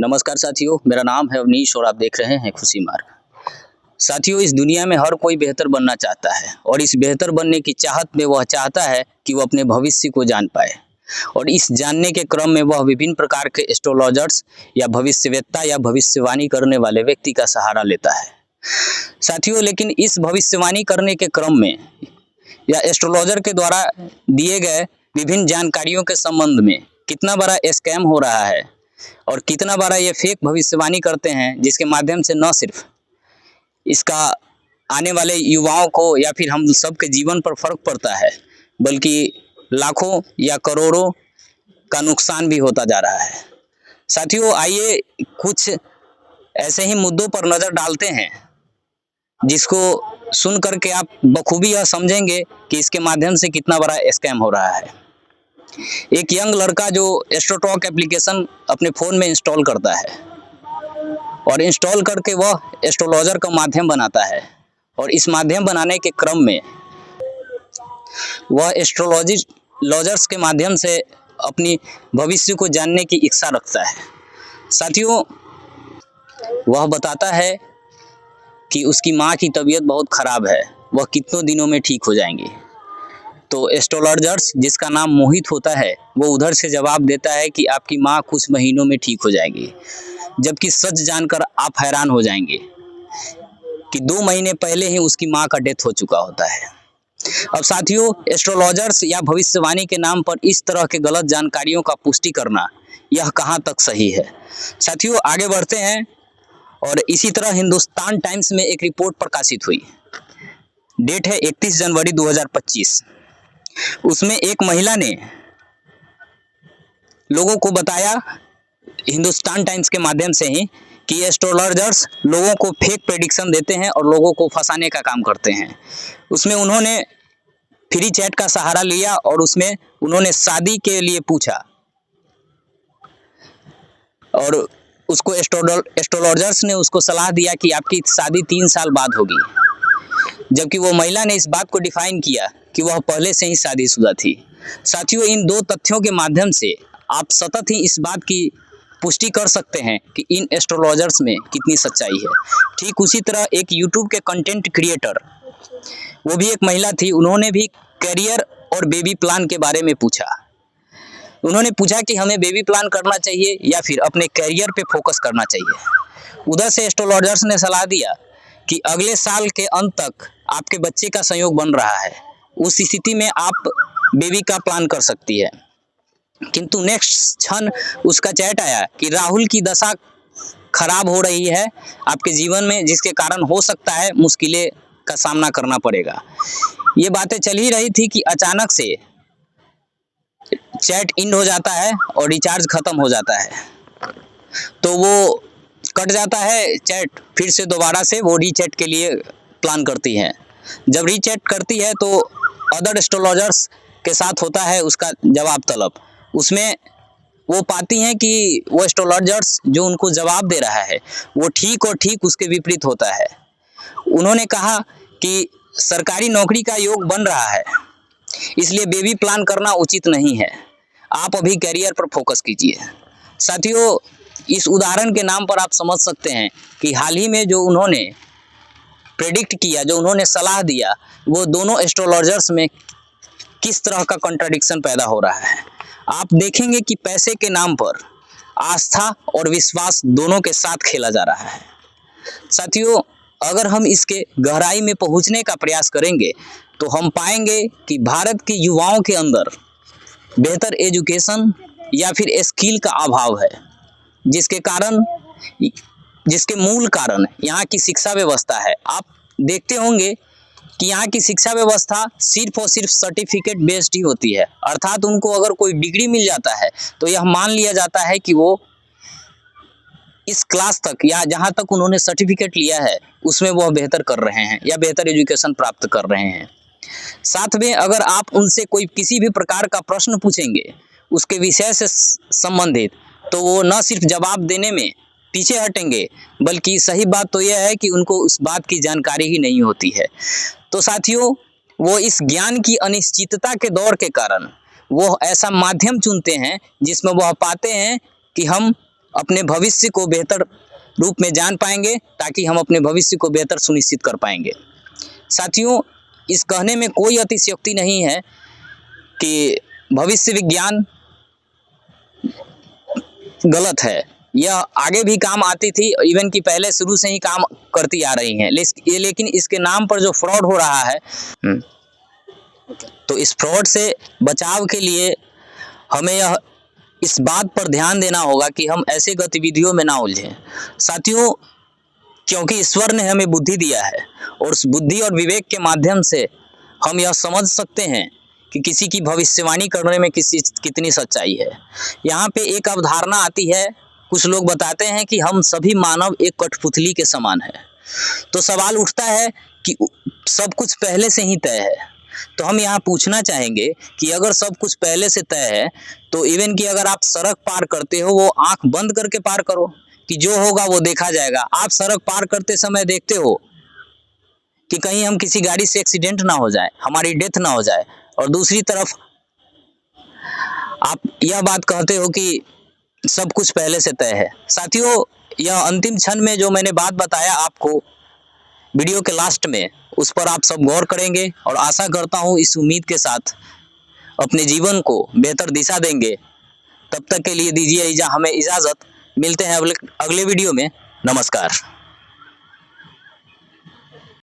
नमस्कार साथियों, मेरा नाम है अवनीश और आप देख रहे हैं खुशी मार्ग। साथियों, इस दुनिया में हर कोई बेहतर बनना चाहता है और इस बेहतर बनने की चाहत में वह चाहता है कि वह अपने भविष्य को जान पाए और इस जानने के क्रम में वह विभिन्न प्रकार के एस्ट्रोलॉजर्स या भविष्यवेत्ता या भविष्यवाणी करने वाले व्यक्ति का सहारा लेता है। साथियों, लेकिन इस भविष्यवाणी करने के क्रम में या एस्ट्रोलॉजर के द्वारा दिए गए विभिन्न जानकारियों के संबंध में कितना बड़ा स्कैम हो रहा है और कितना बड़ा ये फेक भविष्यवाणी करते हैं, जिसके माध्यम से न सिर्फ इसका आने वाले युवाओं को या फिर हम सब के जीवन पर फर्क पड़ता है, बल्कि लाखों या करोड़ों का नुकसान भी होता जा रहा है। साथियों, आइए कुछ ऐसे ही मुद्दों पर नज़र डालते हैं जिसको सुन करके आप बखूबी यह समझेंगे कि इसके माध्यम से कितना बड़ा स्कैम हो रहा है। एक यंग लड़का जो एस्ट्रोटॉक एप्लीकेशन अपने फ़ोन में इंस्टॉल करता है और इंस्टॉल करके वह एस्ट्रोलॉजर का माध्यम बनाता है और इस माध्यम बनाने के क्रम में वह एस्ट्रोलॉजर्स के माध्यम से अपनी भविष्य को जानने की इच्छा रखता है। साथियों, वह बताता है कि उसकी माँ की तबीयत बहुत ख़राब है, वह कितनों दिनों में ठीक हो जाएंगी। तो एस्ट्रोलॉजर्स, जिसका नाम मोहित होता है, वो उधर से जवाब देता है कि आपकी माँ कुछ महीनों में ठीक हो जाएगी, जबकि सच जानकर आप हैरान हो जाएंगे कि 2 महीने पहले ही उसकी माँ का डेथ हो चुका होता है। अब साथियों, एस्ट्रोलॉजर्स या भविष्यवाणी के नाम पर इस तरह के गलत जानकारियों का पुष्टि करना यह कहाँ तक सही है। साथियों, आगे बढ़ते हैं और इसी तरह हिंदुस्तान टाइम्स में एक रिपोर्ट प्रकाशित हुई। डेट है 31 जनवरी 2025। उसमें एक महिला ने लोगों को बताया हिंदुस्तान टाइम्स के माध्यम से ही कि एस्ट्रोलॉजर्स लोगों को फेक प्रेडिक्शन देते हैं और लोगों को फंसाने का काम करते हैं। उसमें उन्होंने फ्री चैट का सहारा लिया और उसमें उन्होंने शादी के लिए पूछा और उसको एस्ट्रोलॉजर्स ने उसको सलाह दिया कि आपकी शादी 3 साल बाद होगी, जबकि वो महिला ने इस बात को डिफाइन किया कि वह पहले से ही शादीशुदा थी। साथियों, इन 2 तथ्यों के माध्यम से आप सतत ही इस बात की पुष्टि कर सकते हैं कि इन एस्ट्रोलॉजर्स में कितनी सच्चाई है। ठीक उसी तरह एक यूट्यूब के कंटेंट क्रिएटर, वो भी एक महिला थी, उन्होंने भी करियर और बेबी प्लान के बारे में पूछा। उन्होंने पूछा कि हमें बेबी प्लान करना चाहिए या फिर अपने करियर पे फोकस करना चाहिए। उधर से एस्ट्रोलॉजर्स ने सलाह दिया कि अगले साल के अंत तक आपके बच्चे का संयोग बन रहा है, उस स्थिति में आप बेबी का प्लान कर सकती है। किंतु नेक्स्ट क्षण उसका चैट आया कि राहुल की दशा खराब हो रही है आपके जीवन में, जिसके कारण हो सकता है मुश्किलें का सामना करना पड़ेगा। ये बातें चल ही रही थी कि अचानक से चैट एंड हो जाता है और रिचार्ज ख़त्म हो जाता है, तो वो कट जाता है चैट, फिर से दोबारा से वो रीचैट के लिए प्लान करती है। जब रीचैट करती है तो अदर एस्ट्रोलॉजर्स के साथ होता है उसका जवाब तलब। उसमें वो पाती हैं कि वो एस्ट्रोलॉजर्स जो उनको जवाब दे रहा है वो ठीक और ठीक उसके विपरीत होता है। उन्होंने कहा कि सरकारी नौकरी का योग बन रहा है, इसलिए बेबी प्लान करना उचित नहीं है, आप अभी करियर पर फोकस कीजिए। साथियों, इस उदाहरण के नाम पर आप समझ सकते हैं कि हाल ही में जो उन्होंने प्रेडिक्ट किया, जो उन्होंने सलाह दिया, वो दोनों एस्ट्रोलॉजर्स में किस तरह का कॉन्ट्रडिक्शन पैदा हो रहा है। आप देखेंगे कि पैसे के नाम पर आस्था और विश्वास दोनों के साथ खेला जा रहा है। साथियों, अगर हम इसके गहराई में पहुंचने का प्रयास करेंगे तो हम पाएंगे कि भारत के युवाओं के अंदर बेहतर एजुकेशन या फिर स्किल का अभाव है, जिसके मूल कारण यहाँ की शिक्षा व्यवस्था है। आप देखते होंगे कि यहाँ की शिक्षा व्यवस्था सिर्फ और सिर्फ सर्टिफिकेट बेस्ड ही होती है, अर्थात उनको अगर कोई डिग्री मिल जाता है तो यह मान लिया जाता है कि वो इस क्लास तक या जहाँ तक उन्होंने सर्टिफिकेट लिया है उसमें वह बेहतर कर रहे हैं या बेहतर एजुकेशन प्राप्त कर रहे हैं। साथ में अगर आप उनसे कोई किसी भी प्रकार का प्रश्न पूछेंगे उसके विषय से संबंधित, तो वो न सिर्फ जवाब देने में पीछे हटेंगे, बल्कि सही बात तो यह है कि उनको उस बात की जानकारी ही नहीं होती है। तो साथियों, वो इस ज्ञान की अनिश्चितता के दौर के कारण वो ऐसा माध्यम चुनते हैं जिसमें वह पाते हैं कि हम अपने भविष्य को बेहतर रूप में जान पाएंगे, ताकि हम अपने भविष्य को बेहतर सुनिश्चित कर पाएंगे। साथियों, इस कहने में कोई अतिशयोक्ति नहीं है कि भविष्य विज्ञान गलत है। यह आगे भी काम आती थी, इवन कि पहले शुरू से ही काम करती आ रही हैं, लेकिन इसके नाम पर जो फ्रॉड हो रहा है, तो इस फ्रॉड से बचाव के लिए हमें इस बात पर ध्यान देना होगा कि हम ऐसे गतिविधियों में ना उलझें। साथियों, क्योंकि ईश्वर ने हमें बुद्धि दिया है और उस बुद्धि और विवेक के माध्यम से हम यह समझ सकते हैं कि किसी की भविष्यवाणी करने में कितनी सच्चाई है। यहाँ पे एक अवधारणा आती है, कुछ लोग बताते हैं कि हम सभी मानव एक कठपुतली के समान है। तो सवाल उठता है कि सब कुछ पहले से ही तय है। तो हम यहाँ पूछना चाहेंगे कि अगर सब कुछ पहले से तय है, तो इवन कि अगर आप सड़क पार करते हो, वो आंख बंद करके पार करो कि जो होगा वो देखा जाएगा। आप सड़क पार करते समय देखते हो कि कहीं हम किसी गाड़ी से एक्सीडेंट ना हो जाए, हमारी डेथ ना हो जाए, और दूसरी तरफ आप यह बात कहते हो कि सब कुछ पहले से तय है। साथियों, यह अंतिम क्षण में जो मैंने बात बताया आपको वीडियो के लास्ट में, उस पर आप सब गौर करेंगे और आशा करता हूँ इस उम्मीद के साथ अपने जीवन को बेहतर दिशा देंगे। तब तक के लिए दीजिए हमें इजाज़त। मिलते हैं अगले वीडियो में। नमस्कार।